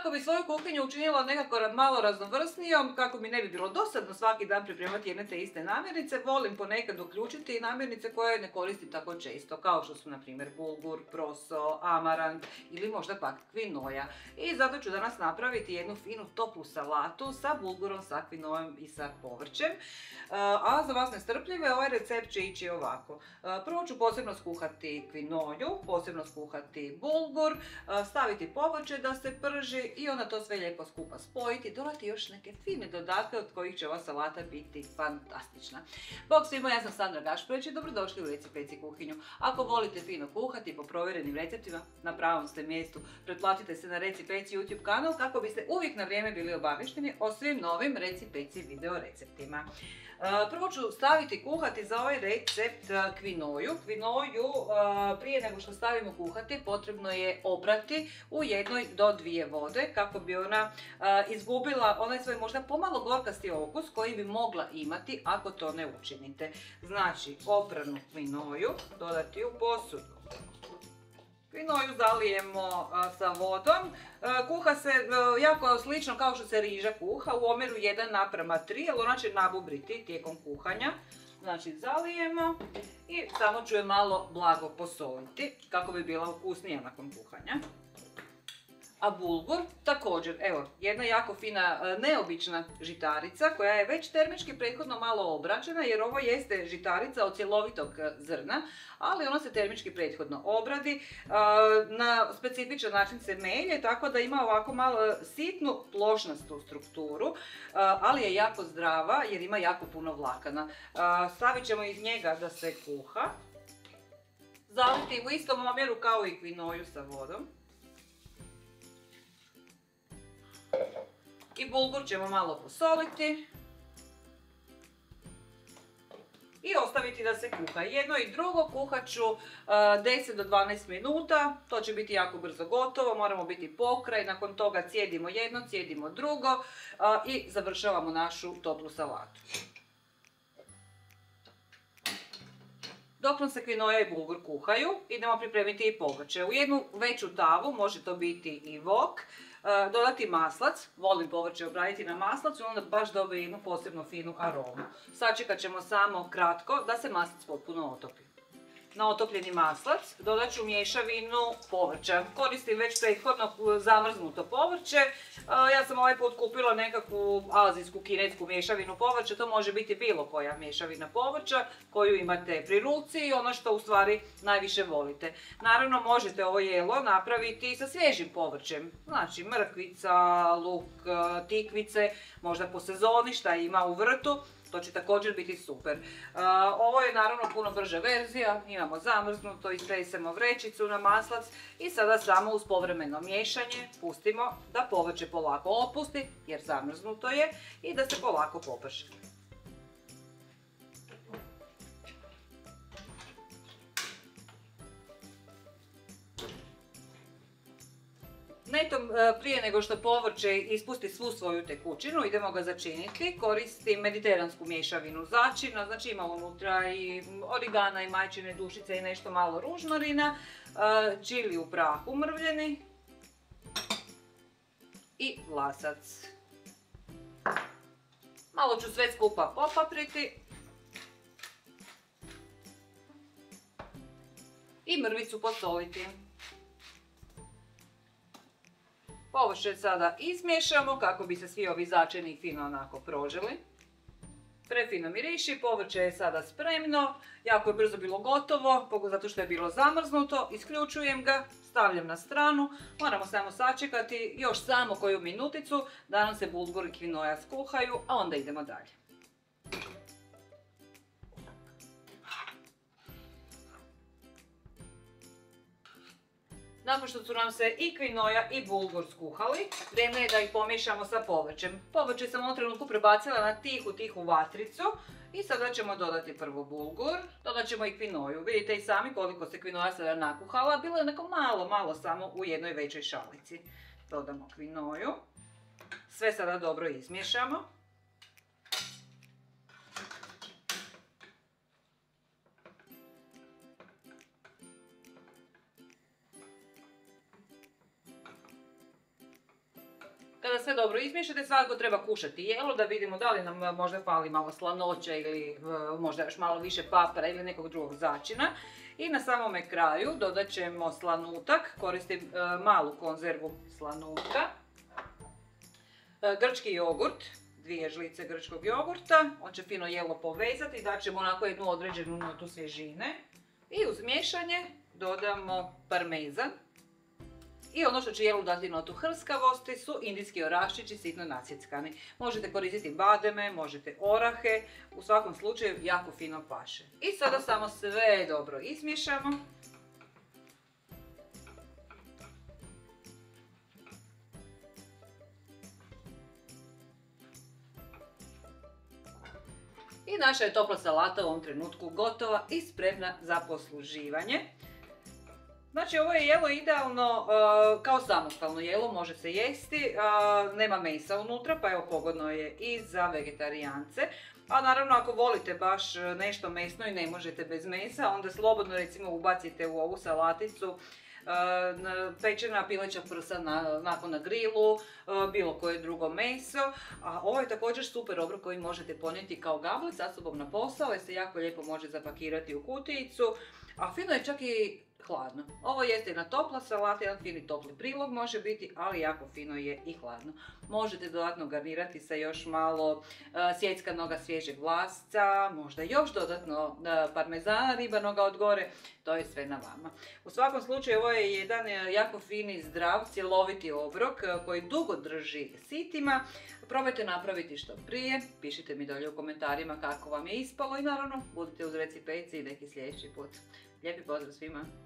Kako bi svoju kuhinju učinila nekako malo raznovrsnijom, kako mi ne bi bilo dosadno svaki dan pripremati jedne te iste namirnice, volim ponekad uključiti i namirnice koje ne koristim tako često, kao što su na primjer bulgur, proso, amarant ili možda pak kvinoja. I zato ću danas napraviti jednu finu toplu salatu sa bulgurom, sa kvinojom i sa povrćem. A za vas nestrpljive ovaj recept će ići ovako. Prvo ću posebno skuhati kvinoju, posebno skuhati bulgur, staviti povrće da se prži i onda to sve lijepo skupa spojiti, dodati još neke fine dodatke od kojih će ova salata biti fantastična. Bog svima, ja sam Sandra Gašparić i dobrodošli u Reci Peci kuhinju. Ako volite fino kuhati po provjerenim receptima, na pravom ste mjestu. Pretplatite se na Reci Peci YouTube kanal kako biste uvijek na vrijeme bili obavješteni o svim novim Reci Peci video receptima. Prvo ću staviti kuhati za ovaj recept kvinoju. Kvinoju prije nego što stavimo kuhati potrebno je oprati u 1 do 2 vode kako bi ona izgubila onaj svoj možda pomalo gorkasti okus koji bi mogla imati ako to ne učinite. Znači, opranu kvinoju dodati u posudu. Kvinoju zalijemo sa vodom. Kuha se jako slično kao što se riža kuha, u omjeru 1:3, ali ona će nabubriti tijekom kuhanja. Znači zalijemo i samo ću je malo blago posoliti kako bi bila ukusnija nakon kuhanja. A bulgur također, evo, jedna jako fina neobična žitarica koja je već termički prethodno malo obrađena jer ovo jeste žitarica od cjelovitog zrna, ali ona se termički prethodno obradi, na specifičan način se melje tako da ima ovako malo sitnu plošnastu strukturu, ali je jako zdrava jer ima jako puno vlakana. Stavit ćemo iz njega da se kuha, zaliti u istom omjeru kao i kvinoju sa vodom. I bulgur ćemo malo posoliti i ostaviti da se kuha. Jedno i drugo kuhat ću 10 do 12 minuta, to će biti jako brzo gotovo, moramo biti pokraj, nakon toga cijedimo jedno, cijedimo drugo i završavamo našu toplu salatu. Dok nam se kvinoja i bulgur kuhaju, idemo pripremiti i povrće. U jednu veću tavu, može to biti i wok, dodati maslac, volim povrće obraditi na maslacu, onda baš dobije jednu posebno finu aromu. Sačekat ćemo samo kratko da se maslac potpuno otopi. Na otopljeni maslac dodat ću mješavinu povrća. Koristim već prethodno zamrznuto povrće. Ja sam ovaj put kupila nekakvu azijsku, kinesku mješavinu povrća. To može biti bilo koja mješavina povrća koju imate pri ruci i ono što u stvari najviše volite. Naravno možete ovo jelo napraviti i sa svježim povrćem. Znači mrkvica, luk, tikvice, možda po sezoni šta ima u vrtu. To će također biti super. Ovo je naravno puno brža verzija, imamo zamrznuto, istresemo vrećicu na maslac i sada samo uz povremeno miješanje pustimo da povrće polako opusti, jer zamrznuto je, i da se polako poprši. Netom prije nego što povrće ispusti svu svoju tekućinu, idemo ga začiniti. Koristim mediteransku mješavinu začina, znači imamo unutra i origana i majčine dušice i nešto malo ružmarina, čili u prahu mrvljeni i vlasac. Malo ću sve skupa popapriti i mrvicu posoliti. Povrće sada izmiješamo kako bi se svi ovi začini fino onako prožili. Prefino miriši, povrće je sada spremno, jako je brzo bilo gotovo, zato što je bilo zamrznuto, isključujem ga, stavljam na stranu, moramo samo sačekati još samo koju minuticu da nam se bulgur i kvinoja skuhaju, a onda idemo dalje. Nakon što su nam se i kvinoja i bulgur skuhali, vrijeme je da ih pomiješamo sa povrćem. Povrće sam u ovom trenutku prebacila na tihu vatricu i sada ćemo dodati prvo bulgur, dodat ćemo i kvinoju. Vidite i sami koliko se kvinoja sada nakuhala, bilo je neko malo samo u jednoj većoj šalici. Dodamo kvinoju, sve sada dobro izmiješamo. Kada sve dobro izmiješate, svakako treba kušati jelo da vidimo da li nam možda fali malo slanoća ili možda još malo više papra ili nekog drugog začina. I na samome kraju dodat ćemo slanutak, koristim malu konzervu slanutka, grčki jogurt, 2 žlice grčkog jogurta, on će fino jelo povezati, dat ćemo onako jednu određenu notu svježine i uz miješanje dodamo parmezan. I ono što će jelu dati notu hrskavosti su indijski orašići sitno nasjeckani. Možete koristiti bademe, možete orahe, u svakom slučaju jako fino paše. I sada samo sve dobro izmiješamo. I naša je topla salata u ovom trenutku gotova i spremna za posluživanje. Znači ovo je jelo idealno kao samostalno jelo, može se jesti, nema mesa unutra pa evo pogodno je i za vegetarijance. A naravno ako volite baš nešto mesno i ne možete bez mesa, onda slobodno recimo ubacite u ovu salaticu pečena pileća prsa nakon na grilu, bilo koje drugo meso. A ovo je također super obrok koji možete ponijeti kao gablic sa sobom na posao jer se jako lijepo može zapakirati u kutijicu. A fino je čak i hladno. Ovo jeste jedna topla salata, jedan fini topli prilog može biti, ali jako fino je i hladno. Možete dodatno garnirati sa još malo sjeckanoga svježeg vlasca, možda još dodatno parmezana ribanoga od gore, to je sve na vama. U svakom slučaju ovo je jedan jako fini, zdrav, cjeloviti obrok koji dugo drži sitima. Probajte napraviti što prije, pišite mi dolje u komentarima kako vam je ispalo i naravno budite uz reci peci i neki sljedeći put. Lijepi pozdrav svima!